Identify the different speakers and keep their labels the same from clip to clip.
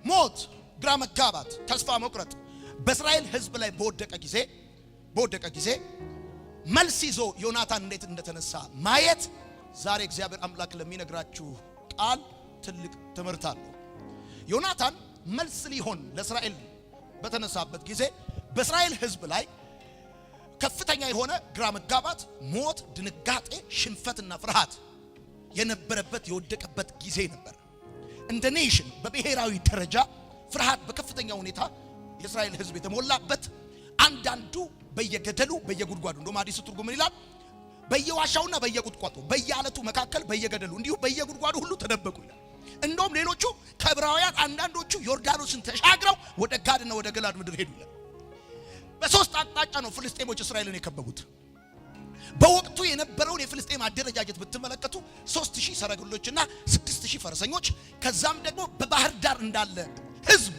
Speaker 1: ሞት፣ ግራ መጋባት፣ ተስፋ መቁረጥ በእስራኤል ሕዝብ ላይ በወደቀ ጊዜ መልስ ይዞ ዮናታን እንዴት እንደተነሳ ማየት ዛሬ እግዚአብሔር አምላክ ለሚነግራችሁ ቃል ትልቅ ትምህርት አለው። ዮናታን መልስ ሊሆን ለእስራኤል በተነሳበት ጊዜ በእስራኤል ሕዝብ ላይ ከፍተኛ የሆነ ግራ መጋባት፣ ሞት፣ ድንጋጤ፣ ሽንፈትና ፍርሃት የነበረበት የወደቀበት ጊዜ ነበር። እንደ ኔሽን በብሔራዊ ደረጃ ፍርሃት በከፍተኛ ሁኔታ የእስራኤል ሕዝብ የተሞላበት፣ አንዳንዱ በየገደሉ በየጉድጓዱ እንደውም አዲስ ትርጉም ምን ይላል? በየዋሻውና በየቁጥቋጦ በየአለቱ መካከል በየገደሉ እንዲሁ በየጉድጓዱ ሁሉ ተደበቁ ይላል። እንደውም ሌሎቹ ከዕብራውያን አንዳንዶቹ ዮርዳኖስን ተሻግረው ወደ ጋድና ወደ ገላድ ምድር ሄዱ ይላል። በሶስት አቅጣጫ ነው ፍልስጤሞች እስራኤልን የከበቡት። በወቅቱ የነበረውን የፍልስጤም አደረጃጀት ብትመለከቱ 3000 ሰረገሎችና 6000 ፈረሰኞች ከዛም ደግሞ በባህር ዳር እንዳለ ህዝብ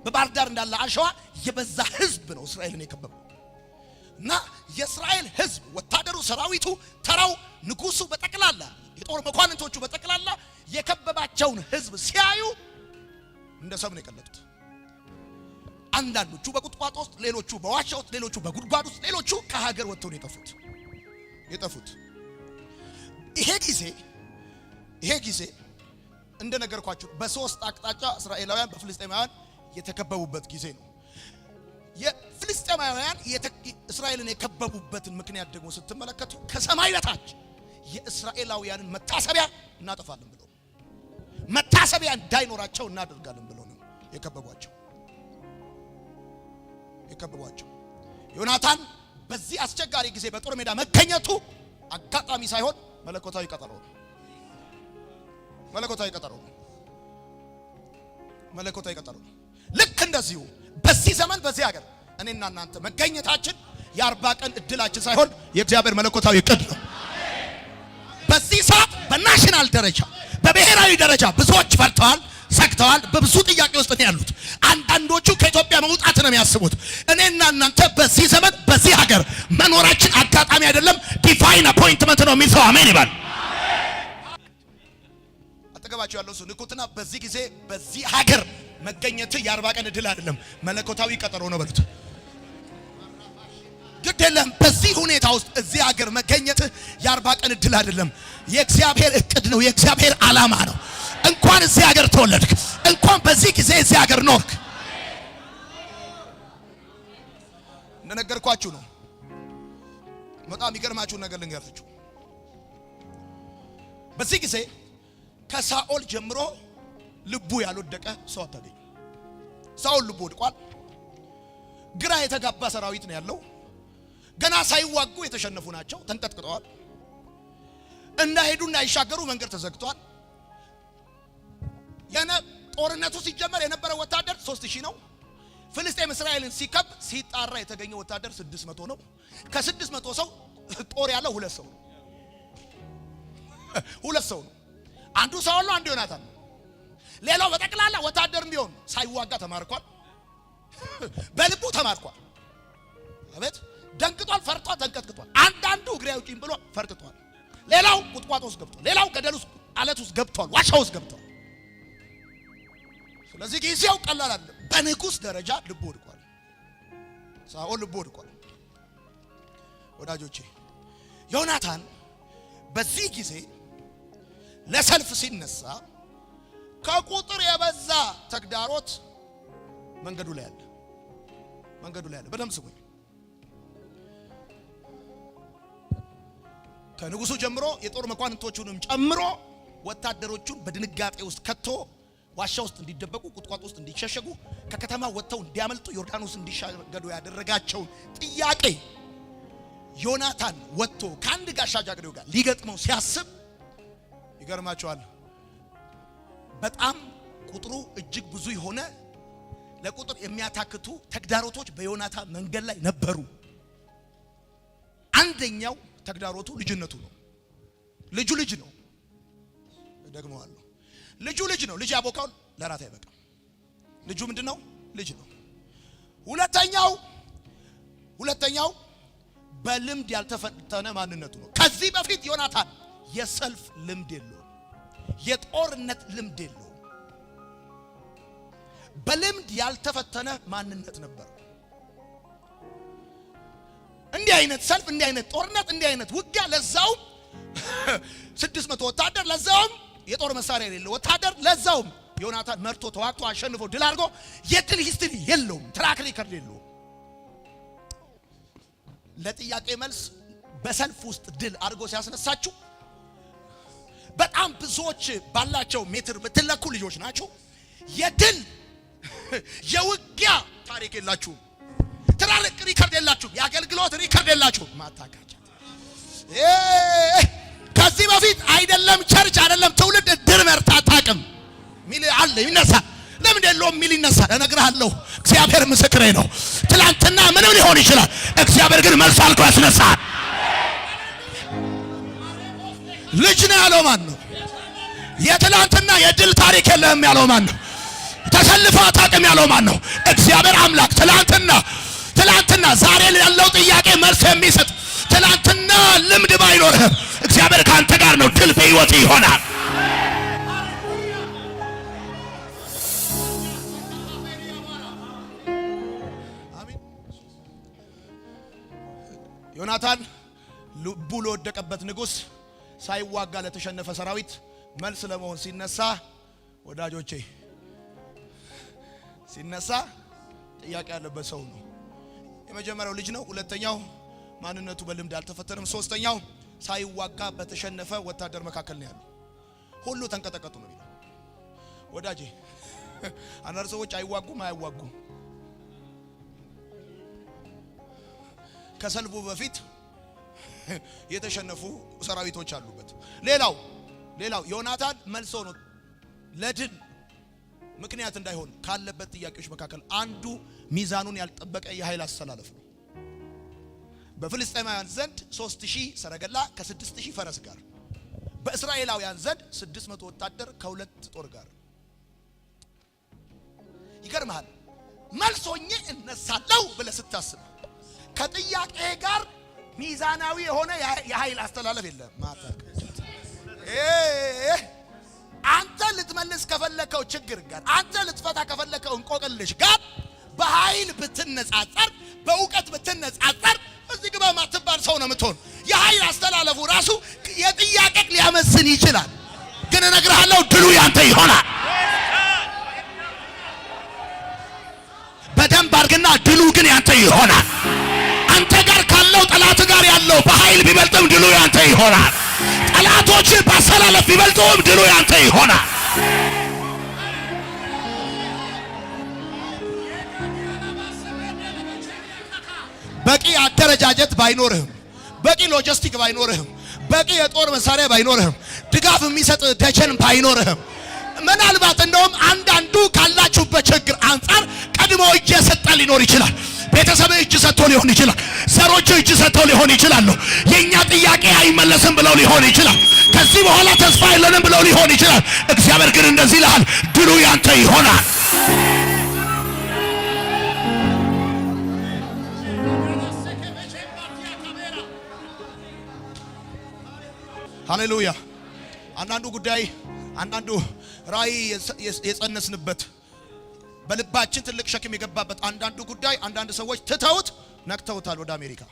Speaker 1: በባህር ዳር እንዳለ አሸዋ የበዛ ህዝብ ነው እስራኤልን የከበበው። እና የእስራኤል ህዝብ ወታደሩ፣ ሰራዊቱ፣ ተራው፣ ንጉሱ በጠቅላላ የጦር መኳንንቶቹ በጠቅላላ የከበባቸውን ህዝብ ሲያዩ እንደ ሰም ነው የቀለጡት። አንዳንዶቹ በቁጥቋጦ ውስጥ፣ ሌሎቹ በዋሻ ውስጥ፣ ሌሎቹ በጉድጓድ ውስጥ፣ ሌሎቹ ከሀገር ወጥተው ነው የጠፉት። ይሄ ጊዜ እንደነገርኳችሁ በሶስት አቅጣጫ እስራኤላውያን በፍልስጤማውያን የተከበቡበት ጊዜ ነው። የፍልስጤማውያን እስራኤልን የከበቡበትን ምክንያት ደግሞ ስትመለከቱ ከሰማይ በታች የእስራኤላውያንን መታሰቢያ እናጠፋለን ብለው መታሰቢያ እንዳይኖራቸው እናደርጋለን ብለው ነው የከበቧቸው። ዮናታን በዚህ አስቸጋሪ ጊዜ በጦር ሜዳ መገኘቱ አጋጣሚ ሳይሆን መለኮታዊ ቀጠሮ ነው። ልክ እንደዚሁ በዚህ ዘመን በዚህ ሀገር እኔና እናንተ መገኘታችን የ40 ቀን እድላችን ሳይሆን የእግዚአብሔር መለኮታዊ እቅድ ነው። በዚህ ሰዓት በናሽናል ደረጃ በብሔራዊ ደረጃ ብዙዎች ፈርተዋል፣ ሰግተዋል፣ በብዙ ጥያቄ ውስጥ ነው ያሉት። አንዳንዶቹ ከኢትዮጵያ መውጣት ነው የሚያስቡት። እኔና እናንተ በዚህ ዘመን በዚህ ሀገር መኖራችን አጋጣሚ አይደለም፣ ዲቫይን አፖይንትመንት ነው የሚል ሰው አሜን ይባል። አጠገባችሁ ያለው ሰው ንኩትና በዚህ ጊዜ በዚህ ሀገር መገኘት የ40 ቀን እድል አይደለም፣ መለኮታዊ ቀጠሮ ነው በሉት። ግድ የለም በዚህ ሁኔታ ውስጥ እዚህ ሀገር መገኘት የ40 ቀን እድል አይደለም፣ የእግዚአብሔር እቅድ ነው፣ የእግዚአብሔር ዓላማ ነው። እንኳን እዚህ ሀገር ተወለድክ፣ እንኳን በዚህ ጊዜ እዚህ ሀገር ኖርክ። እንደነገርኳችሁ ነው። በጣም ይገርማችሁ ነገር ልንገራችሁ። በዚህ ጊዜ ከሳኦል ጀምሮ ልቡ ያልወደቀ ሰው አታገኙ። ሳኦል ልቡ ወድቋል። ግራ የተጋባ ሰራዊት ነው ያለው። ገና ሳይዋጉ የተሸነፉ ናቸው፣ ተንቀጥቅጠዋል። እንዳይሄዱና ይሻገሩ መንገድ ተዘግቷል። ጦርነቱ ሲጀመር የነበረ ወታደር 3000 ነው። ፍልስጤም እስራኤልን ሲከብ ሲጣራ የተገኘ ወታደር 600 ነው። ከ600 ሰው ጦር ያለው 2 ሰው ነው። አንዱ ሳኦል ነው፣ አንዱ ዮናታን ነው። ሌላው በጠቅላላ ወታደር ቢሆን ሳይዋጋ ተማርኳል፣ በልቡ ተማርኳል። አቤት ደንግጧል፣ ፈርቷል፣ ተንቀጥቅጧል። አንዳንዱ እግሬ አውጪኝ ብሎ ፈርጥቷል። ሌላው ቁጥቋጦ ውስጥ ገብቷል። ሌላው ገደል ውስጥ አለት ውስጥ ገብቷል፣ ዋሻ ውስጥ ገብቷል። ስለዚህ ጊዜው ቀላል አይደለም። በንጉስ ደረጃ ልቡ ወድቋል። ሳኦል ልቡ ወድቋል። ወዳጆቼ ዮናታን በዚህ ጊዜ ለሰልፍ ሲነሳ ከቁጥር የበዛ ተግዳሮት መንገዱ ላይ አለ። በደም ስሙኝ። ከንጉሱ ጀምሮ የጦር መኳንንቶቹንም ጨምሮ ወታደሮቹን በድንጋጤ ውስጥ ከቶ ዋሻ ውስጥ እንዲደበቁ፣ ቁጥቋጦ ውስጥ እንዲሸሸጉ፣ ከከተማ ወጥተው እንዲያመልጡ፣ ዮርዳኖስ እንዲሻገሩ ያደረጋቸው ጥያቄ ዮናታን ወጥቶ ከአንድ ጋሻ ጃግሬው ጋር ሊገጥመው ሲያስብ ይገርማቸዋል። በጣም ቁጥሩ እጅግ ብዙ የሆነ ለቁጥር የሚያታክቱ ተግዳሮቶች በዮናታን መንገድ ላይ ነበሩ። አንደኛው ተግዳሮቱ ልጅነቱ ነው። ልጅ ነው። ደግመዋለሁ፣ ልጅ ነው። ልጅ ያቦካው ለራት አይበቃም። ልጁ ምንድነው? ልጅ ነው። ሁለተኛው በልምድ ያልተፈተነ ማንነቱ ነው። ከዚህ በፊት ዮናታን የሰልፍ ልምድ የለውም፣ የጦርነት ልምድ የለውም። በልምድ ያልተፈተነ ማንነት ነበር። እንዲህ አይነት ሰልፍ፣ እንዲህ አይነት ጦርነት፣ እንዲህ አይነት ውጊያ፣ ለዛውም 600 ወታደር፣ ለዛውም የጦር መሳሪያ የሌለው ወታደር፣ ለዛውም ዮናታን መርቶ ተዋግቶ አሸንፎ ድል አድርጎ የድል ሂስትሪ የለውም፣ ትራክ ሪከርድ የለውም። ለጥያቄ መልስ በሰልፍ ውስጥ ድል አድርጎ ሲያስነሳችሁ በጣም ብዙዎች ባላቸው ሜትር ብትለኩ ልጆች ናቸው። የድል የውጊያ ታሪክ የላችሁም። ትራክ ሪከርድ የላችሁም። የአገልግሎት ሪከርድ የላችሁም። ማታካቻ ከዚህ በፊት አይደለም ቸርች አይደለም ትውልድ ድር መርታ አታውቅም ሚል አለ ይነሳ። ለምን ደሎም ሚል ይነሳ። እነግርሃለሁ እግዚአብሔር ምስክሬ ነው። ትላንትና ምንም ሊሆን ይችላል። እግዚአብሔር ግን መልስ አልቆ ያስነሳል። ልጅ ነው ያለው ማን ነው? የትላንትና የድል ታሪክ የለህም ያለው ማን ነው? ተሰልፈ አታውቅም ያለው ማን ነው? እግዚአብሔር አምላክ ትላንትና ዛሬ ያለው ጥያቄ መልስ የሚሰጥ ትላንትና ልምድ ባይኖርህም እግዚአብሔር ካንተ ጋር ነው። ድል በሕይወት ይሆናል። አሜን። ዮናታን ልቡ ለወደቀበት ንጉሥ ሳይዋጋ ለተሸነፈ ሰራዊት መልስ ለመሆን ሲነሳ፣ ወዳጆቼ ሲነሳ ጥያቄ ያለበት ሰው ነው። የመጀመሪያው ልጅ ነው። ሁለተኛው ማንነቱ በልምድ አልተፈተነም። ሶስተኛው ሳይዋጋ በተሸነፈ ወታደር መካከል ነው ያለው። ሁሉ ተንቀጠቀጡ ነው የሚለው። ወዳጄ አንዳንድ ሰዎች አይዋጉም። ከሰልፉ በፊት የተሸነፉ ሰራዊቶች አሉበት። ሌላው ዮናታን መልሶ ነው ለድል ምክንያት እንዳይሆን ካለበት ጥያቄዎች መካከል አንዱ ሚዛኑን ያልጠበቀ የኃይል አስተላለፍ ነው። በፍልስጤማውያን ዘንድ 3000 ሰረገላ ከ6000 ፈረስ ጋር፣ በእስራኤላውያን ዘንድ 600 ወታደር ከሁለት ጦር ጋር። ይገርምሃል። መልሶኝ እነሳለሁ ብለህ ስታስብ ከጥያቄ ጋር ሚዛናዊ የሆነ የኃይል አስተላለፍ የለም። ማታከ አንተ ልትመልስ ከፈለከው ችግር ጋር፣ አንተ ልትፈታ ከፈለከው እንቆቅልሽ ጋር በኃይል ብትነጻጸር፣ በእውቀት ብትነጻጸር እዚህ ግባ ማትባል ሰው ነው የምትሆን። የኃይል አስተላለፉ ራሱ የጥያቄ ሊያመዝን ይችላል። ግን እነግርሃለሁ ድሉ ያንተ ይሆናል። በደንብ አድርግና ድሉ ግን ያንተ ይሆናል። አንተ ጋር ካለው ጠላት ጋር ያለው በኃይል ቢበልጥም ድሉ ያንተ ይሆናል። ጠላቶች በአሰላለፍ ቢበልጡም ድሉ ያንተ ይሆናል። በቂ አደረጃጀት ባይኖርህም፣ በቂ ሎጂስቲክ ባይኖርህም፣ በቂ የጦር መሳሪያ ባይኖርህም፣ ድጋፍ የሚሰጥ ደጀን ባይኖርህም፣ ምናልባት እንደውም አንዳንዱ ካላችሁበት ችግር አንጻር ቀድሞ እጅ የሰጠ ሊኖር ይችላል። ቤተሰብ እጅ ሰጥቶ ሊሆን ይችላል። ዘሮች እጅ ሰጥቶ ሊሆን ይችላል። የኛ ጥያቄ አይመለስም ብለው ሊሆን ይችላል። ከዚህ በኋላ ተስፋ የለንም ብለው ሊሆን ይችላል። እግዚአብሔር ግን እንደዚህ ይላል፣ ድሉ ያንተ ይሆናል። ሃሌሉያ። አንዳንዱ ጉዳይ፣ አንዳንዱ ራእይ የጸነስንበት በልባችን ትልቅ ሸክም የገባበት አንዳንዱ ጉዳይ አንዳንድ ሰዎች ትተውት ነክተውታል ወደ አሜሪካ።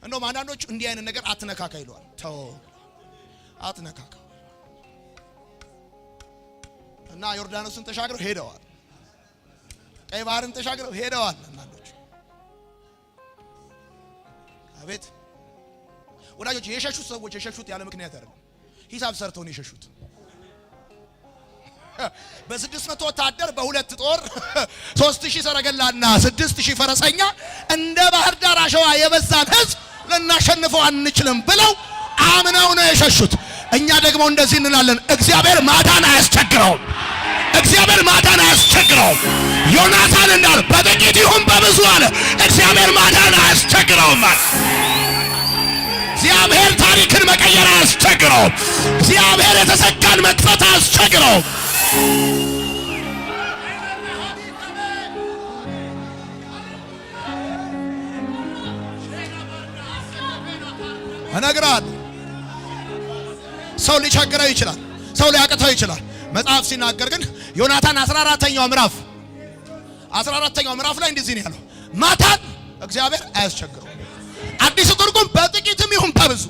Speaker 1: እንደውም አንዳንዶቹ እንዲህ አይነት ነገር አትነካካ ይለዋል። ተው አትነካካ እና ዮርዳኖስን ተሻግረው ሄደዋል። ቀይ ባህርን ተሻግረው ሄደዋል። አንዳንዶቹ አቤት ወዳጆች፣ የሸሹት ሰዎች የሸሹት ያለ ምክንያት አይደለም። ሂሳብ ሰርተው ነው የሸሹት። በ600 ወታደር በሁለት ጦር 3000 ሰረገላና 6000 ፈረሰኛ እንደ ባህር ዳር አሸዋ የበዛን ሕዝብ ልናሸንፈው አንችልም ብለው አምነው ነው የሸሹት። እኛ ደግሞ እንደዚህ እንላለን፣ እግዚአብሔር ማዳን አያስቸግረውም። እግዚአብሔር ማዳን አያስቸግረውም። ዮናታን እንዳለ በጥቂት ይሁን በብዙ አለ፣ እግዚአብሔር ማዳን አያስቸግረውም። እግዚአብሔር ታሪክን መቀየር አያስቸግረውም። እግዚአብሔር የተዘጋን መክፈት አያስቸግረውም። እነግራለሁ። ሰው ሊቸግረው ይችላል፣ ሰው ሊያቅተው ይችላል። መጽሐፍ ሲናገር ግን ዮናታን 14ኛው ምዕራፍ 14ኛው ምዕራፍ ላይ እንደዚህ ነው ያለው፣ ማታን እግዚአብሔር አያስቸግረው። አዲስ ትርጉም በጥቂትም ይሁን በብዙ።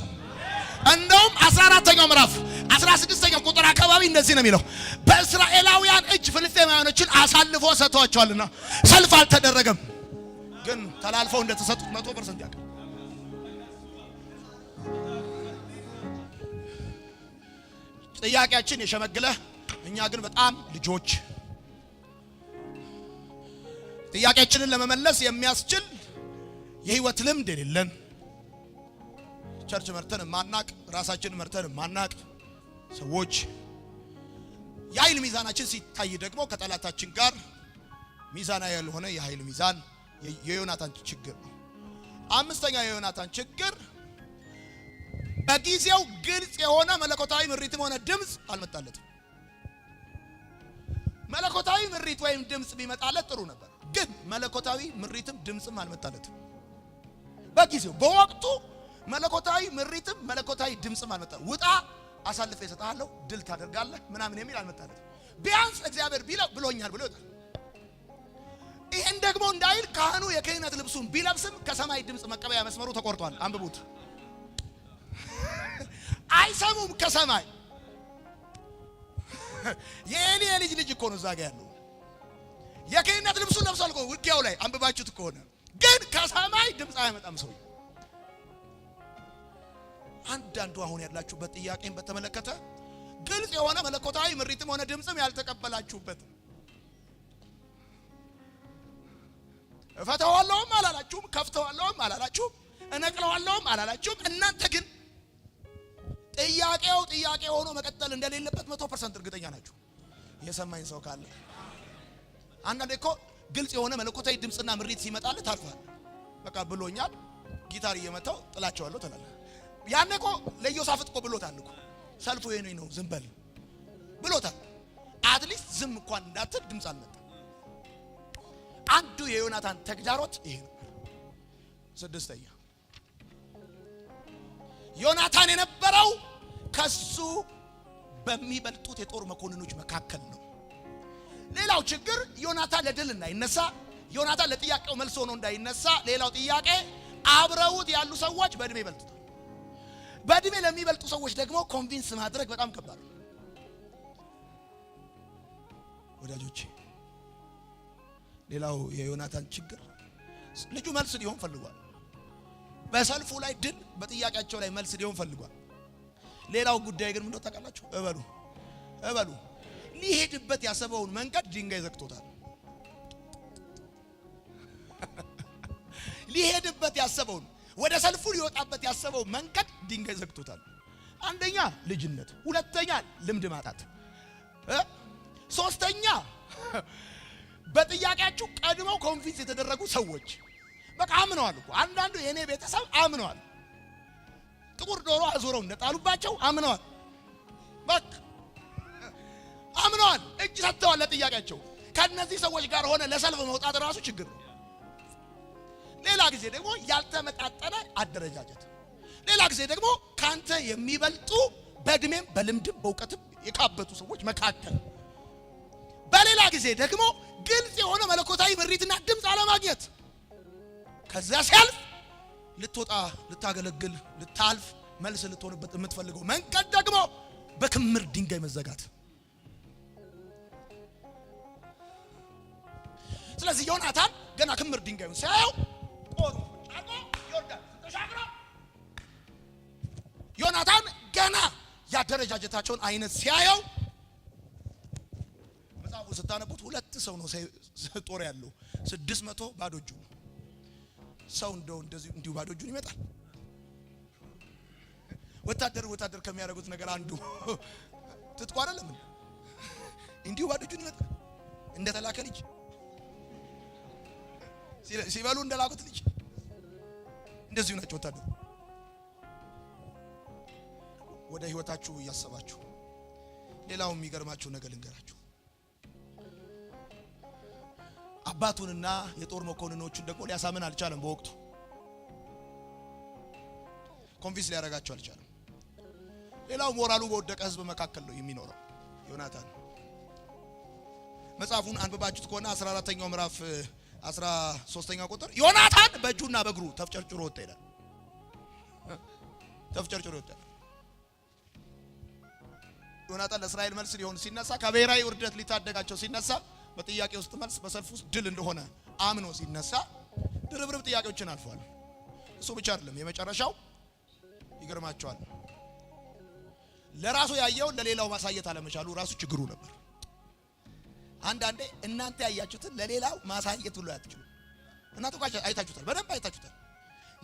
Speaker 1: እንደውም 14ኛው ምዕራፍ 16ኛው ቁጥር አካባቢ እንደዚህ ነው የሚለው፣ በእስራኤላውያን እጅ ፍልስጤማውያኖችን አሳልፎ ሰጥቷቸዋልና ሰልፍ አልተደረገም፣ ግን ተላልፈው እንደተሰጡት 100% ያውቃል። ጥያቄያችን የሸመገለ፣ እኛ ግን በጣም ልጆች፣ ጥያቄያችንን ለመመለስ የሚያስችል የህይወት ልምድ የሌለን፣ ቸርች መርተን ማናቅ፣ ራሳችን መርተን ማናቅ ሰዎች፣ የኃይል ሚዛናችን ሲታይ ደግሞ ከጠላታችን ጋር ሚዛናዊ ያልሆነ የኃይል ሚዛን የዮናታን ችግር ነው። አምስተኛ የዮናታን ችግር በጊዜው ግልጽ የሆነ መለኮታዊ ምሪትም ሆነ ድምጽ አልመጣለትም። መለኮታዊ ምሪት ወይም ድምጽ ቢመጣለት ጥሩ ነበር፣ ግን መለኮታዊ ምሪትም ድምጽም አልመጣለትም። በጊዜው በወቅቱ መለኮታዊ ምሪትም መለኮታዊ ድምጽም አልመጣለትም። ውጣ አሳልፈ እሰጥሃለሁ ድል ታደርጋለህ ምናምን የሚል አልመጣለትም። ቢያንስ እግዚአብሔር ብሎኛል ብሎ ይወጣል። ይሄን ደግሞ እንዳይል ካህኑ የክህነት ልብሱን ቢለብስም ከሰማይ ድምጽ መቀበያ መስመሩ ተቆርጧል። አንብቡት። አይሰሙም ከሰማይ። የኤሊ ልጅ እኮ ነው እዛ ጋር ያለው። የክህነት ልብሱን ለብሷል እኮ ውጊያው ላይ አንብባችሁት ከሆነ፣ ግን ከሰማይ ድምጽ አያመጣም ሰው። አንዳንዱ አሁን ያላችሁበት ጥያቄን በተመለከተ ግልጽ የሆነ መለኮታዊ ምሪትም ሆነ ድምጽም ያልተቀበላችሁበት፣ እፈታዋለሁም አላላችሁም፣ ከፍተዋለሁም አላላችሁም፣ እነቅለዋለሁም አላላችሁም። እናንተ ግን ጥያቄ ሆኖ መቀጠል እንደሌለበት 100% እርግጠኛ ናችሁ። የሰማኝ ሰው ካለ አንዳንዴ እኮ ግልጽ የሆነ መለኮታዊ ድምጽና ምሪት ሲመጣልህ ታርፋለህ። በቃ ብሎኛል፣ ጊታር እየመታው ጥላቸዋለሁ ትላለህ። ያኔ እኮ ለዮሳፍጥ እኮ ብሎታል እኮ ሰልፉ የኔ ነው ዝም በል ብሎታል። አትሊስት ዝም እንኳን እንዳትል ድምጽ አልመጣ። አንዱ የዮናታን ተግዳሮት ይሄ ነው። ስድስተኛ ዮናታን የነበረው ከሱ በሚበልጡት የጦር መኮንኖች መካከል ነው። ሌላው ችግር ዮናታን ለድል እንዳይነሳ፣ ዮናታን ለጥያቄው መልስ ሆኖ እንዳይነሳ፣ ሌላው ጥያቄ አብረውት ያሉ ሰዎች በእድሜ ይበልጡታል። በእድሜ ለሚበልጡ ሰዎች ደግሞ ኮንቪንስ ማድረግ በጣም ከባድ ነው። ወዳጆቼ ሌላው የዮናታን ችግር ልጁ መልስ ሊሆን ፈልጓል። በሰልፉ ላይ ድል፣ በጥያቄያቸው ላይ መልስ ሊሆን ፈልጓል። ሌላው ጉዳይ ግን ምንድነው ታውቃላችሁ? እበሉ ሊሄድበት ያሰበውን መንገድ ድንጋይ ዘግቶታል። ሊሄድበት ያሰበውን ወደ ሰልፉ ሊወጣበት ያሰበው መንገድ ድንጋይ ዘግቶታል። አንደኛ ልጅነት፣ ሁለተኛ ልምድ ማጣት፣ ሶስተኛ በጥያቄያችሁ ቀድመው ኮንቪንስ የተደረጉ ሰዎች በቃ አምነዋል እኮ። አንዳንዱ የኔ ቤተሰብ አምነዋል፣ ጥቁር ዶሮ አዞረው እንደጣሉባቸው አምነዋል። በቃ አምነዋል፣ እጅ ሰጥተዋል ለጥያቄያቸው። ከነዚህ ሰዎች ጋር ሆነ ለሰልፍ መውጣት ራሱ ችግር ነው። ሌላ ጊዜ ደግሞ ያልተመጣጠነ አደረጃጀት፣ ሌላ ጊዜ ደግሞ ካንተ የሚበልጡ በእድሜም በልምድም በእውቀትም የካበቱ ሰዎች መካከል፣ በሌላ ጊዜ ደግሞ ግልጽ የሆነ መለኮታዊ ምሪትና ድምጽ አለማግኘት። ከዛ ሲያልፍ ልትወጣ ልታገለግል ልታልፍ መልስ ልትሆንበት የምትፈልገው መንገድ ደግሞ በክምር ድንጋይ መዘጋት። ስለዚህ ዮናታን ገና ክምር ድንጋዩን ሲያየው ቆሩ ጫቆ ዮርዳን ተሻግሮ ዮናታን ገና ያደረጃጀታቸውን አይነት ሲያየው መጽሐፉ ስታነቡት ሁለት ሰው ነው ጦር ያለው 600 ባዶ እጁ ሰው እንደዚህ እንዲሁ ባዶ እጁን ይመጣል። ወታደር ከሚያደርጉት ነገር አንዱ ትጥቁ አይደለም እንዲሁ ባዶ እጁን ይመጣል። እንደተላከ ልጅ ሲበሉ እንደላኩት ልጅ እንደዚሁ ናቸው ወታደር። ወደ ህይወታችሁ እያሰባችሁ ሌላው የሚገርማችሁ ነገር ልንገራችሁ። አባቱንና የጦር መኮንኖቹን ደግሞ ሊያሳምን አልቻለም። በወቅቱ ኮንቪንስ ሊያደርጋቸው አልቻለም። ሌላው ሞራሉ በወደቀ ህዝብ መካከል ነው የሚኖረው ዮናታን። መጽሐፉን አንብባችሁት ከሆነ 14ኛው ምዕራፍ 13ኛው ቁጥር ዮናታን በእጁና በእግሩ ተፍጨርጭሮ ወጣ ይላል። ተፍጨርጭሮ ወጣ። ዮናታን ለእስራኤል መልስ ሊሆን ሲነሳ ከብሔራዊ ውርደት ሊታደጋቸው ሲነሳ በጥያቄ ውስጥ መልስ በሰልፍ ውስጥ ድል እንደሆነ አምኖ ሲነሳ ድርብርብ ጥያቄዎችን አልፏል። እሱ ብቻ አይደለም የመጨረሻው ይገርማቸዋል። ለራሱ ያየውን ለሌላው ማሳየት አለመቻሉ ራሱ ችግሩ ነበር። አንዳንዴ እናንተ ያያችሁትን ለሌላው ማሳየት ሁሉ አትችሉም። እናንተ እኮ አይታችሁታል፣ በደንብ አይታችሁታል።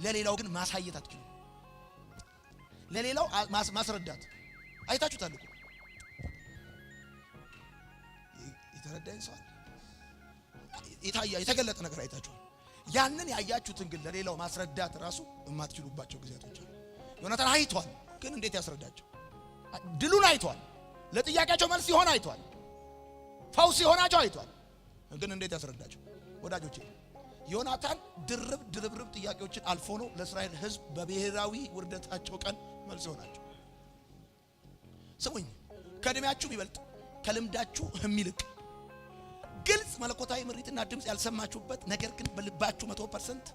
Speaker 1: ለሌላው ግን ማሳየት አትችሉም። ለሌላው ማስረዳት አይታችሁታል እኮ። የተረዳኝ ሰው የተገለጠ ነገር አይታችኋል። ያንን ያያችሁትን ግን ለሌላው ማስረዳት ራሱ የማትችሉባቸው ጊዜያቶች አሉ። ዮናታን አይቷል፣ ግን እንዴት ያስረዳቸው? ድሉን አይቷል፣ ለጥያቄያቸው መልስ ሲሆን አይቷል፣ ፈውስ ሲሆናቸው አይቷል፣ ግን እንዴት ያስረዳቸው? ወዳጆቼ ዮናታን ድርብርብ ጥያቄዎችን አልፎ ነው ለእስራኤል ሕዝብ በብሔራዊ ውርደታቸው ቀን መልስ ይሆናቸው። ስሙኝ፣ ከእድሜያችሁ የሚበልጥ ከልምዳችሁ የሚልቅ ግልጽ መለኮታዊ ምሪትና ድምጽ ያልሰማችሁበት ነገር ግን በልባችሁ 100%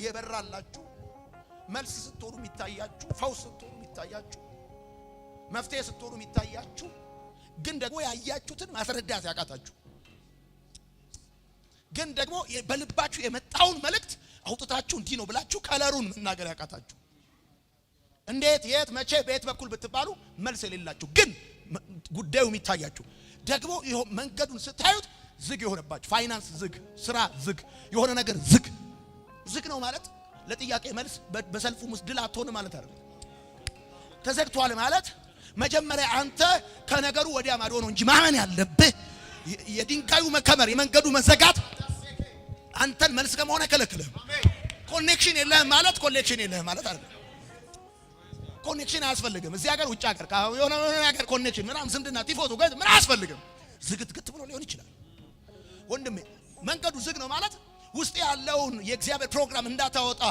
Speaker 1: የበራላችሁ መልስ ስትሆኑ የሚታያችሁ፣ ፈውስ ስትሆኑ የሚታያችሁ፣ መፍትሄ ስትሆኑ የሚታያችሁ፣ ግን ደግሞ ያያችሁትን ማስረዳት ያቃታችሁ፣ ግን ደግሞ በልባችሁ የመጣውን መልእክት አውጥታችሁ እንዲህ ነው ብላችሁ ከለሩን መናገር ያቃታችሁ፣ እንዴት፣ የት፣ መቼ፣ በየት በኩል ብትባሉ መልስ የሌላችሁ፣ ግን ጉዳዩ የሚታያችሁ ደግሞ መንገዱን ስታዩት ዝግ የሆነባችሁ፣ ፋይናንስ ዝግ፣ ስራ ዝግ፣ የሆነ ነገር ዝግ ነው ማለት ለጥያቄ መልስ በሰልፉም ውስጥ ድል አትሆን ማለት አይደለም። ተዘግቷል ማለት መጀመሪያ አንተ ከነገሩ ወዲያ ማዶ ነው እንጂ ማመን ያለብህ የድንጋዩ መከመር፣ የመንገዱ መዘጋት አንተን መልስ ከመሆን አይከለክልህም። ኮኔክሽን የለህም ማለት ኮኔክሽን የለህም ማለት አይደለም። ኮኔክሽን አያስፈልግም። እዚህ ሀገር ውጭ ሀገር የሆነ ነገር ኮኔክሽን ምናምን ዝምድና ቲፎቶ ጋር ምን አያስፈልግም። ዝግትግት ብሎ ሊሆን ይችላል። ወንድሜ መንገዱ ዝግ ነው ማለት ውስጥ ያለውን የእግዚአብሔር ፕሮግራም እንዳታወጣ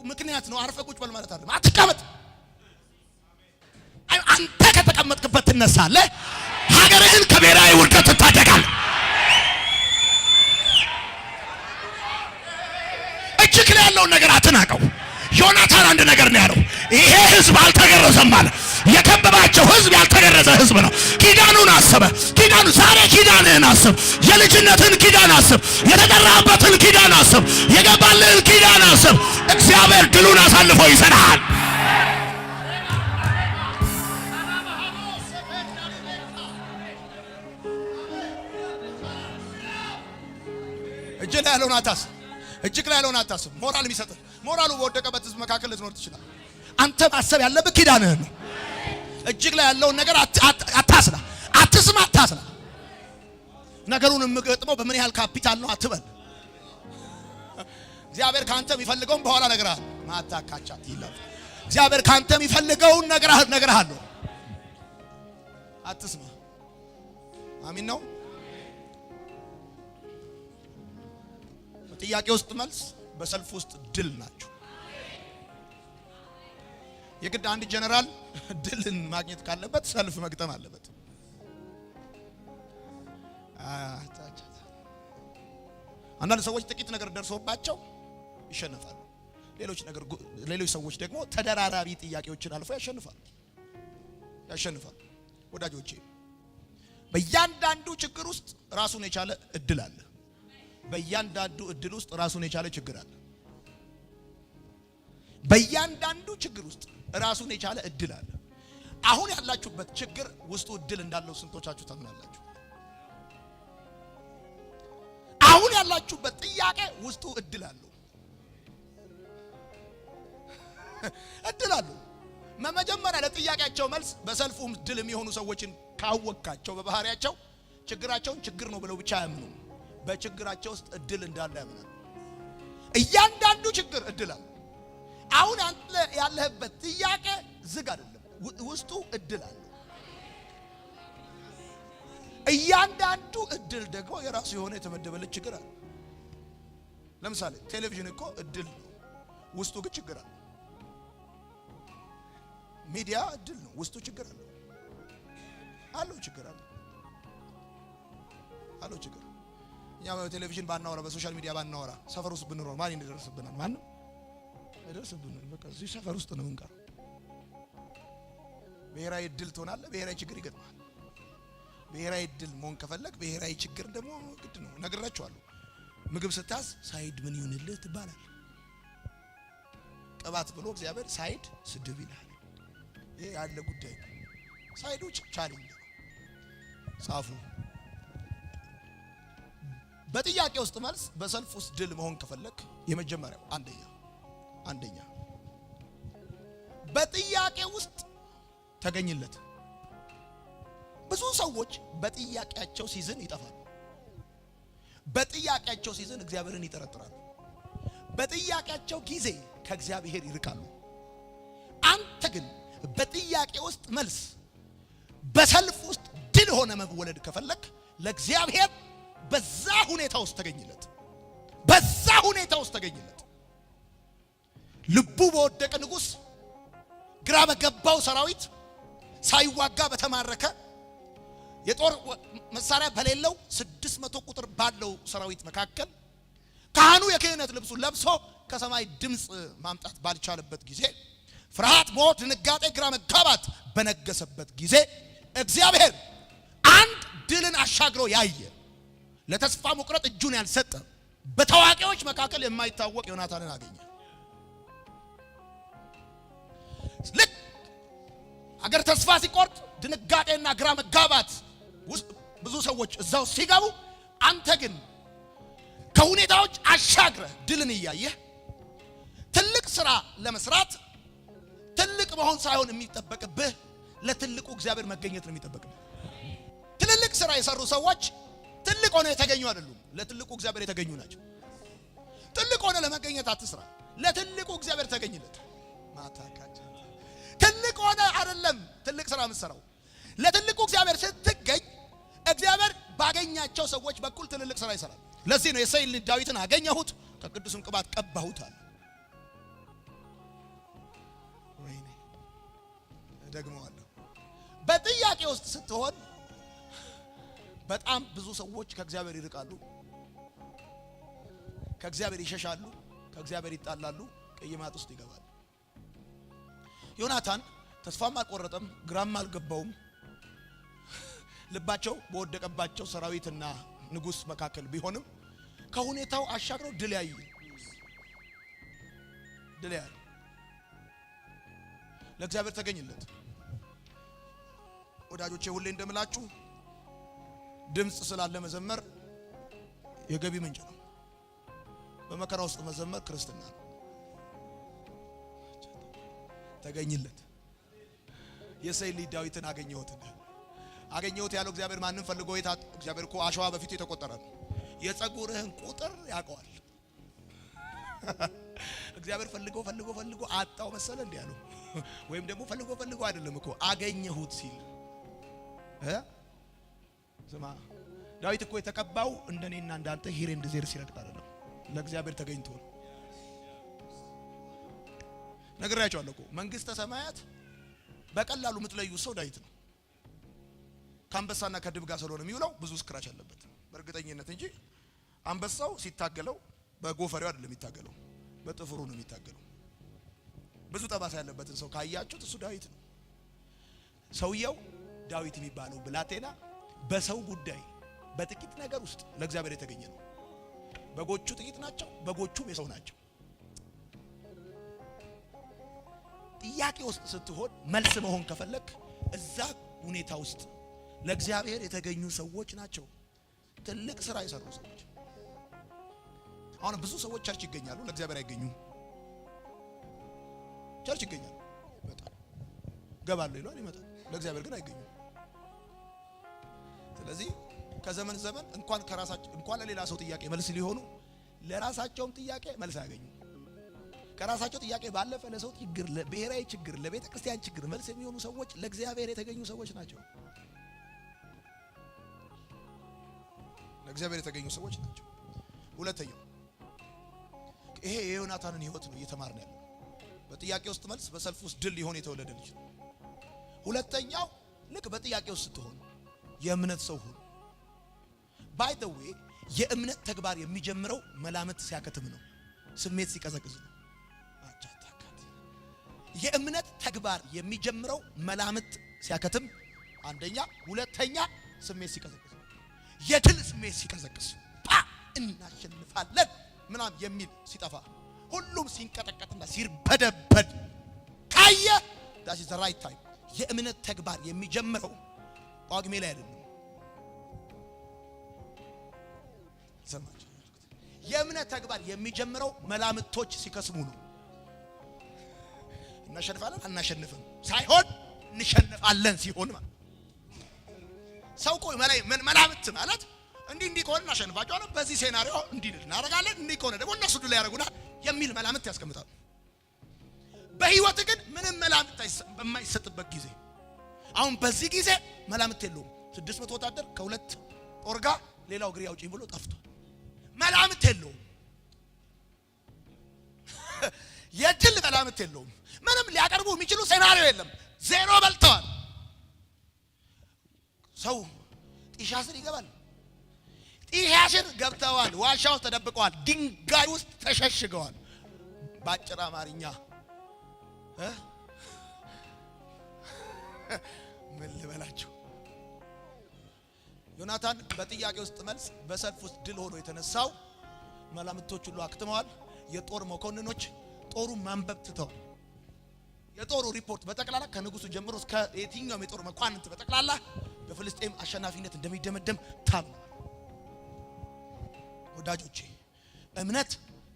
Speaker 1: ምክንያት ነው። አርፈህ ቁጭ በል ማለት አይደለም። አትቀመጥ። አንተ ከተቀመጥክበት ትነሳለህ። ሀገርህን ከብሔራዊ ውርደት ትታደጋለህ። እጅግ ላይ ያለውን ነገር አትናቀው። ዮናታን አንድ ነገር ነው ያለው፣ ይሄ ህዝብ አልተገረዘም ማለት የከበባቸው ህዝብ ያልተገረዘ ህዝብ ነው። ኪዳኑን አሰበ። ኪዳኑ ዛሬ ኪዳንህን አስብ። የልጅነትን ኪዳን አስብ። የተጠራበትን ኪዳን አስብ። የገባልህን ኪዳን አስብ። እግዚአብሔር ድሉን አሳልፎ ይሰጣል። እጅግ ላይ ያለውን አታስብ። እጅግ ላይ ያለውን አታስብ። ሞራል የሚሰጥህ ሞራሉ በወደቀበት ህዝብ መካከል ልትኖር ትችላል። አንተ ማሰብ ያለብህ ኪዳንህን ነው። እጅግ ላይ ያለውን ነገር አታስላ፣ አትስማ፣ አታስላ። ነገሩን የምገጥመው በምን ያህል ካፒታል ነው አትበል። እግዚአብሔር ካንተ የሚፈልገውን በኋላ ነግርሃለሁ። ማታካቻት ይላል። እግዚአብሔር ካንተ የሚፈልገውን ነግርሃለሁ። አትስማ። አሚን ነው። ጥያቄ ውስጥ መልስ፣ በሰልፍ ውስጥ ድል ናቸው። የግድ አንድ ጀነራል ድልን ማግኘት ካለበት ሰልፍ መግጠም አለበት። አንዳንድ ሰዎች ጥቂት ነገር ደርሶባቸው ይሸነፋሉ። ሌሎች ሰዎች ደግሞ ተደራራቢ ጥያቄዎችን አልፎ ያሸንፋሉ። ወዳጆቼ በእያንዳንዱ ችግር ውስጥ ራሱን የቻለ እድል አለ። በእያንዳንዱ እድል ውስጥ ራሱን የቻለ ችግር አለ። በእያንዳንዱ ችግር ውስጥ ራሱን የቻለ እድል አለ። አሁን ያላችሁበት ችግር ውስጡ እድል እንዳለው ስንቶቻችሁ ታምናላችሁ? አሁን ያላችሁበት ጥያቄ ውስጡ እድል አለው። እድል አለው። መጀመሪያ ለጥያቄያቸው መልስ በሰልፉም ድል የሚሆኑ ሰዎችን ካወቃቸው በባህሪያቸው ችግራቸውን ችግር ነው ብለው ብቻ አያምኑም። በችግራቸው ውስጥ እድል እንዳለ ያምናሉ። እያንዳንዱ ችግር እድል አለ። አሁን አንተ ያለህበት ጥያቄ ዝግ አይደለም፣ ውስጡ እድል አለ። እያንዳንዱ እድል ደግሞ የራሱ የሆነ የተመደበለት ችግር አለ። ለምሳሌ ቴሌቪዥን እኮ እድል ነው፣ ውስጡ ግን ችግር አለ። ሚዲያ እድል ነው፣ ውስጡ ችግር አለ። ችግር አለ። አለው ችግር። እኛ በቴሌቪዥን ባናወራ በሶሻል ሚዲያ ባናወራ ሰፈር ውስጥ ብንኖር ማን ይደርስብናል? ማንም አይደርስብንም። በቃ እዚህ ሰፈር ውስጥ ነው እንቀር። ብሔራዊ ድል ትሆናለህ፣ ብሔራዊ ችግር ይገጥማል። ብሔራዊ ድል መሆን ከፈለክ ብሔራዊ ችግር ደግሞ ግድ ነው። ነግራችኋለሁ። ምግብ ስታዝ ሳይድ ምን ይሁንልህ ትባላለህ። ቅባት ብሎ እግዚአብሔር ሳይድ ስድብ ይላል። ይሄ ያለ ጉዳይ ነው። ሳይዶች ቻሌንጅ ጻፉ። በጥያቄ ውስጥ መልስ በሰልፍ ውስጥ ድል መሆን ከፈለክ የመጀመሪያው አንደኛ በጥያቄ ውስጥ ተገኝለት። ብዙ ሰዎች በጥያቄያቸው ሲዝን ይጠፋሉ። በጥያቄያቸው ሲዝን እግዚአብሔርን ይጠረጥራሉ። በጥያቄያቸው ጊዜ ከእግዚአብሔር ይርቃሉ። አንተ ግን በጥያቄ ውስጥ መልስ በሰልፍ ውስጥ ድል ሆነ መወለድ ከፈለክ ለእግዚአብሔር በዛ ሁኔታ ውስጥ ተገኝለት። በዛ ሁኔታ ውስጥ ተገኝለት። ልቡ በወደቀ ንጉስ፣ ግራ በገባው ሰራዊት፣ ሳይዋጋ በተማረከ የጦር መሳሪያ በሌለው 600 ቁጥር ባለው ሰራዊት መካከል ካህኑ የክህነት ልብሱን ለብሶ ከሰማይ ድምጽ ማምጣት ባልቻለበት ጊዜ፣ ፍርሃት፣ ሞት፣ ድንጋጤ፣ ግራ መጋባት በነገሰበት ጊዜ እግዚአብሔር አንድ ድልን አሻግሮ ያየ ለተስፋ መቁረጥ እጁን ያልሰጠ በታዋቂዎች መካከል የማይታወቅ ዮናታንን አገኘ። ልክ አገር ተስፋ ሲቆርጥ ድንጋጤና ግራ መጋባት ውስጥ ብዙ ሰዎች እዛው ሲገቡ፣ አንተ ግን ከሁኔታዎች አሻግረ ድልን እያየህ ትልቅ ስራ ለመስራት ትልቅ መሆን ሳይሆን የሚጠበቅብህ ለትልቁ እግዚአብሔር መገኘት ነው የሚጠበቅብህ። ትልልቅ ስራ የሰሩ ሰዎች ትልቅ ሆነ የተገኙ አይደሉም፣ ለትልቁ እግዚአብሔር የተገኙ ናቸው። ትልቅ ሆነ ለመገኘት አትስራ፣ ለትልቁ እግዚአብሔር ተገኝለት። ማታካቻ ትልቅ ሆነ አይደለም ትልቅ ስራ የምትሰራው፣ ለትልቁ እግዚአብሔር ስትገኝ እግዚአብሔር ባገኛቸው ሰዎች በኩል ትልልቅ ስራ ይሰራል። ለዚህ ነው የእሴይን ልጅ ዳዊትን አገኘሁት ከቅዱስም ቅባት ቀባሁት አለ። ወይኔ ደግመዋለሁ። በጥያቄ ውስጥ ስትሆን በጣም ብዙ ሰዎች ከእግዚአብሔር ይርቃሉ፣ ከእግዚአብሔር ይሸሻሉ፣ ከእግዚአብሔር ይጣላሉ፣ ቅይማት ውስጥ ይገባሉ። ዮናታን ተስፋም አልቆረጠም፣ ግራም አልገባውም። ልባቸው በወደቀባቸው ሰራዊትና ንጉስ መካከል ቢሆንም ከሁኔታው አሻግረው ድል ያየ ለእግዚአብሔር ተገኝለት። ወዳጆቼ ሁሌ እንደምላችሁ ድምጽ ስላለ መዘመር የገቢ ምንጭ ነው። በመከራ ውስጥ መዘመር ክርስትና ነው። ተገኝለት። የእሴይን ልጅ ዳዊትን አገኘሁት ያለው እግዚአብሔር ማንን ፈልጎ እግዚአብሔር እኮ አሸዋ በፊቱ የተቆጠረ ነው። የፀጉርህን ቁጥር ያውቀዋል። እግዚአብሔር ፈልጎ አጣው መሰለ እንዴ ያለው? ወይም ደግሞ ፈልጎ አይደለም እኮ አገኘሁት ሲል ስማ፣ ዳዊት እኮ የተቀባው እንደኔና እንዳንተ ሂር ኤንድ ዜር ሲረግጥ አይደለም፣ ለእግዚአብሔር ተገኝቶ ነው። ነግራችኋለሁ እኮ መንግስተ ሰማያት በቀላሉ የምትለዩ ሰው ዳዊት ነው። ከአንበሳና ከድብ ጋር ስለሆነ የሚውለው ብዙ ስክራች አለበት በእርግጠኝነት እንጂ አንበሳው ሲታገለው በጎፈሬው አይደለም የሚታገለው፣ በጥፍሩ ነው የሚታገለው። ብዙ ጠባሳ ያለበትን ሰው ካያችሁት እሱ ዳዊት ነው። ሰውየው ዳዊት የሚባለው ብላቴና በሰው ጉዳይ በጥቂት ነገር ውስጥ ለእግዚአብሔር የተገኘ ነው። በጎቹ ጥቂት ናቸው፣ በጎቹም የሰው ናቸው። ጥያቄ ውስጥ ስትሆን መልስ መሆን ከፈለክ እዛ ሁኔታ ውስጥ ለእግዚአብሔር የተገኙ ሰዎች ናቸው ትልቅ ስራ የሰሩ ሰዎች። አሁን ብዙ ሰዎች ቸርች ይገኛሉ፣ ለእግዚአብሔር አይገኙም። ቸርች ይገኛሉ፣ በጣም ገባሉ ይሏል፣ ይመጣል፣ ለእግዚአብሔር ግን አይገኙም። ስለዚህ ከዘመን ዘመን እንኳን ለሌላ ሰው ጥያቄ መልስ ሊሆኑ ለራሳቸውም ጥያቄ መልስ አያገኙ። ከራሳቸው ጥያቄ ባለፈ ለሰው ችግር፣ ለብሔራዊ ችግር፣ ለቤተ ክርስቲያን ችግር መልስ የሚሆኑ ሰዎች ለእግዚአብሔር የተገኙ ሰዎች ናቸው። ለእግዚአብሔር የተገኙ ሰዎች ናቸው። ሁለተኛው ይሄ የዮናታንን ህይወት ነው እየተማርን ያለው። በጥያቄ ውስጥ መልስ፣ በሰልፍ ውስጥ ድል ሊሆን የተወለደ ልጅ ነው። ሁለተኛው ልክ በጥያቄ ውስጥ ስትሆን የእምነት ሰው ሁን። ባይ ዘ ዌይ የእምነት ተግባር የሚጀምረው መላምት ሲያከትም ነው፣ ስሜት ሲቀዘቅዝ ነው። የእምነት ተግባር የሚጀምረው መላምት ሲያከትም አንደኛ፣ ሁለተኛ ስሜት ሲቀዘቅዝ፣ የድል ስሜት ሲቀዘቅዝ፣ እናሸንፋለን ምናም የሚል ሲጠፋ፣ ሁሉም ሲንቀጠቀጥና ሲርበደበድ ካየ that is the right time። የእምነት ተግባር የሚጀምረው ጳጉሜ ላይ አይደለም። ሰማችሁ? የእምነት ተግባር የሚጀምረው መላምቶች ሲከስሙ ነው። እናሸንፋለን አናሸንፍም ሳይሆን እንሸንፋለን ሲሆን ማለት ሰው ቆይ መላምት ማለት እንዲህ ከሆነ እናሸንፋቸዋለን፣ በዚህ ሴናሪዮ እንዲህ እናደርጋለን፣ እንዲህ ከሆነ ደግሞ እነሱ ድል ያደርጉናል የሚል መላምት ያስቀምጣሉ። በህይወት ግን ምንም መላምት በማይሰጥበት ጊዜ አሁን በዚህ ጊዜ መላምት የለውም። 600 ወታደር ከሁለት ጦር ጋር ሌላው ግሪ ያውጪኝ ብሎ ጠፍቷል። መላምት የለውም። የድል መላምት የለውም። ምንም ሊያቀርቡ የሚችሉ ሴናሪዮ የለም። ዜሮ በልተዋል። ሰው ጢሻ ስር ይገባል። ጢሻ ስር ገብተዋል። ዋሻ ውስጥ ተደብቀዋል። ድንጋይ ውስጥ ተሸሽገዋል። ባጭር አማርኛ ምን ልበላችሁ? ዮናታን በጥያቄ ውስጥ መልስ በሰልፍ ውስጥ ድል ሆኖ የተነሳው መላምቶች ሁሉ አክትመዋል። የጦር መኮንኖች ጦሩ ማንበብ ትተው የጦሩ ሪፖርት በጠቅላላ ከንጉሱ ጀምሮ እስከ የትኛውም የጦር መኳንንት በጠቅላላ በፍልስጤም አሸናፊነት እንደሚደመደም ታምነዋል። ወዳጆቼ እምነት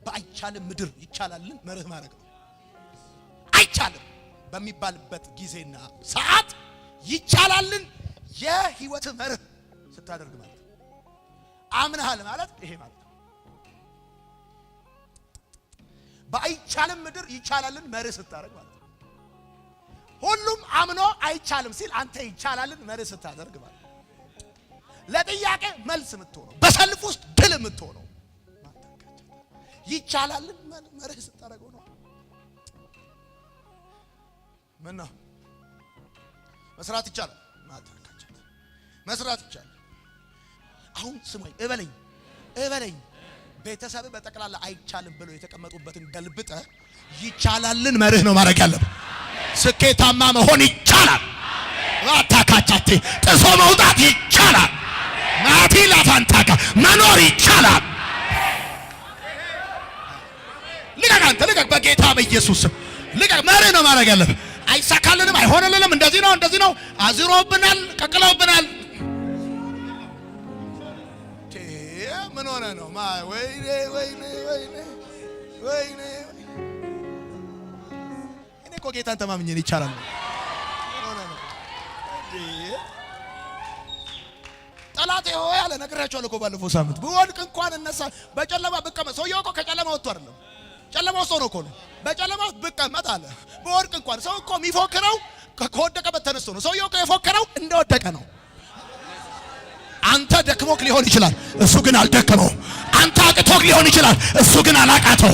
Speaker 1: በአይቻልም ምድር ይቻላልን መርህ ማድረግ ነው። አይቻልም በሚባልበት ጊዜና ሰዓት ይቻላልን የህይወት መርህ ስታደርግ ማለት አምነሃል ማለት ይሄ ማለት በአይቻልም ምድር ይቻላልን መርህ ስታደርግ ማለት ሁሉም አምኖ አይቻልም ሲል አንተ ይቻላልን መርህ ስታደርግ ማለት ለጥያቄ መልስ የምትሆነው በሰልፍ ውስጥ ድል የምትሆነው ይቻላልን መርህ ስታደርግ ነው። ምን ነው መስራት ይቻላል መስራት ይቻላል። አሁን ስሙኝ እበለኝ ቤተሰብ በጠቅላላ አይቻልም ብሎ የተቀመጡበትን ገልብጠ ይቻላልን መርህ ነው ማድረግ ያለብህ። ስኬታማ መሆን ይቻላል። ዋታካቻቴ ጥሶ መውጣት ይቻላል። ማቲ ላፋንታካ መኖር ይቻላል። ልቀቅ በጌታ በኢየሱስ ልቀቅ። መርህ ነው ማድረግ ያለብህ። አይሳካልንም አይሆንልንም እንደዚህ ነው አዝሮብናል ቀቅለውብናል። ምን ሆነ ነው ወይኔ እኔ እኮ ጌታን ተማምኜ ይቻላል። ጠላቴ ሆይ አለ ነግራቸዋለሁ እኮ ባለፈው ሳምንት ብወድቅ እንኳን እነሳ በጨለማ ብቀመጥ። ሰውየው እኮ ከጨለማ ወጥቶ አይደለም ጨለማ ውስጥ ሆኖ እኮ ነው በጨለማ ውስጥ ብቀመጥ አለ። ብወድቅ እንኳን ሰው እኮ የሚፎክረው ከወደቀበት ተነስቶ ነው። ሰውየው እኮ የፎከረው እንደወደቀ ነው። አንተ ደክሞክ ሊሆን ይችላል፣ እሱ ግን አልደከመው። አንተ አቅቶክ ሊሆን ይችላል፣ እሱ ግን አላቃተው።